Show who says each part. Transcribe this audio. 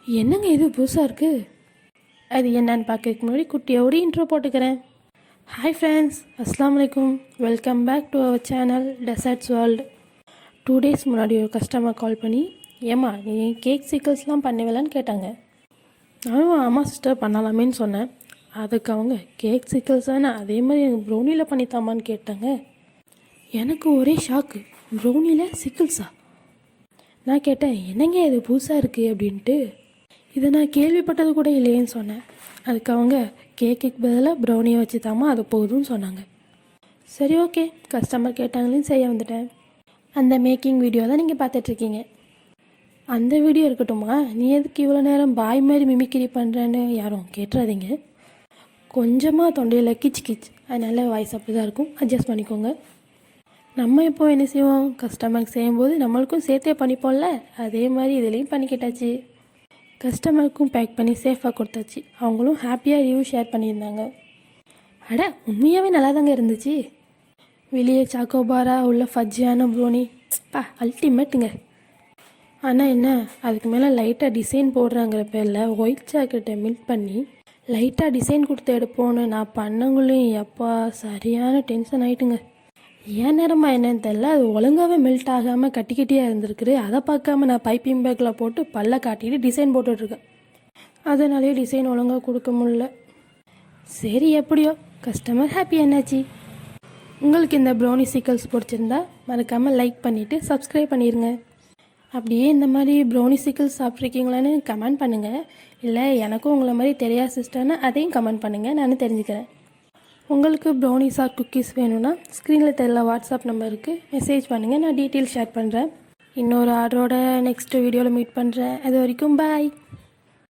Speaker 1: என்னங்க இது புதுசாக இருக்குது? அது என்னன்னு பார்க்கறதுக்கு முன்னாடி குட்டியோட இன்ட்ரோ போட்டுக்கிறேன். ஹாய் ஃப்ரெண்ட்ஸ், அஸ்ஸலாமு அலைக்கும். Welcome back to our channel desserts world. 2 days முன்னாடி ஒரு கஸ்டமர் கால் பண்ணி, ஏம்மா நீ கேக் சீக்கிள்ஸ்லாம் பண்ணுவலான்னு கேட்டாங்க. நானும் ஆமாம் சிஸ்டர் பண்ணலாமேன்னு சொன்னேன். அதுக்கு அவங்க கேக் சீக்கிள்ஸ் தானே, அதே மாதிரி எனக்கு ப்ரௌனியில் பண்ணித்தாமான்னு கேட்டாங்க. எனக்கு ஒரே ஷாக்கு, ப்ரௌனியில் சிக்கிள்ஸா? நான் கேட்டேன், என்னங்க இது புதுசாக இருக்குது அப்படின்ட்டு. இதை நான் கேள்விப்பட்டது கூட இல்லையேன்னு சொன்னேன். அதுக்கு அவங்க கேக்குக்கு பதிலாக ப்ரௌனியை வச்சு தாமா அது போதும்னு சொன்னாங்க. சரி ஓகே, கஸ்டமர் கேட்டாங்களேன்னு செய்ய வந்துட்டேன். அந்த மேக்கிங் வீடியோ தான் நீங்கள் பார்த்துட்ருக்கீங்க. அந்த வீடியோ இருக்கட்டுமா, நீ எதுக்கு இவ்வளோ நேரம் பாய் மாதிரி மிமிக்ரி பண்ணுறேன்னு யாரும் கேட்டுறாதீங்க. கொஞ்சமாக தொண்டையில் கிச் கிச், அதனால வாய்ஸ் அப்படி தான் இருக்கும், அட்ஜஸ்ட் பண்ணிக்கோங்க. நம்ம இப்போ என்ன செய்வோம், கஸ்டமருக்கு செய்யும்போது நம்மளுக்கும் சேர்த்தே பண்ணிப்போம்ல, அதே மாதிரி இதுலேயும் பண்ணிக்கிட்டாச்சு. கஸ்டமருக்கும் பேக் பண்ணி சேஃபாக கொடுத்தாச்சு. அவங்களும் ஹாப்பியாக ரிவ்யூ ஷேர் பண்ணியிருந்தாங்க. அட உண்மையாகவே நல்லா தாங்க இருந்துச்சு. வெளியே சாக்கோபாரா உள்ள ஃபஜ்ஜியான ப்ரௌனி அல்டிமேட்டுங்க. ஆனால் என்ன, அதுக்கு மேலே லைட்டாக டிசைன் போடுறாங்கிற பேரில் ஒயிட் சாக்கெட்டை மில்க் பண்ணி லைட்டாக டிசைன் கொடுத்து எடுப்போன்னு நான் பண்ணவங்களையும் எப்பா சரியான டென்ஷன் ஆகிட்டுங்க. ஏன் நேரமா என்னன்னு தெரில, அது ஒழுங்காகவே மெல்ட் ஆகாமல் கட்டி கட்டியாக இருந்திருக்குது. அதை பார்க்காம நான் பைப்பிங் பேக்கில் போட்டு பல்ல காட்டிட்டு டிசைன் போட்டுட்ருக்கேன். அதனாலேயே டிசைன் ஒழுங்காக கொடுக்க முடில. சரி எப்படியோ, கஸ்டமர் ஹாப்பி என்னாச்சு. உங்களுக்கு இந்த ப்ரௌனி சீக்கிள்ஸ் பிடிச்சிருந்தா மறக்காமல் லைக் பண்ணிவிட்டு சப்ஸ்கிரைப் பண்ணிடுங்க. அப்படியே இந்த மாதிரி ப்ரௌனி சீக்கிள்ஸ் சாப்பிட்ருக்கீங்களான்னு கமெண்ட் பண்ணுங்கள். இல்லை எனக்கும் உங்களை மாதிரி தெரியாது சிஸ்டர்னு அதையும் கமெண்ட் பண்ணுங்கள், நானும் தெரிஞ்சுக்கிறேன். உங்களுக்கு ப்ரௌனிஸ் ஆர் குக்கீஸ் வேணும்னா ஸ்க்ரீனில் தெரியல வாட்ஸ்அப் நம்பருக்கு மெசேஜ் பண்ணுங்கள், நான் டீட்டெயில் ஷேர் பண்ணுறேன். இன்னொரு ஆர்டரோட நெக்ஸ்ட் வீடியோவில் மீட் பண்ணுறேன். அது வரைக்கும் பாய்.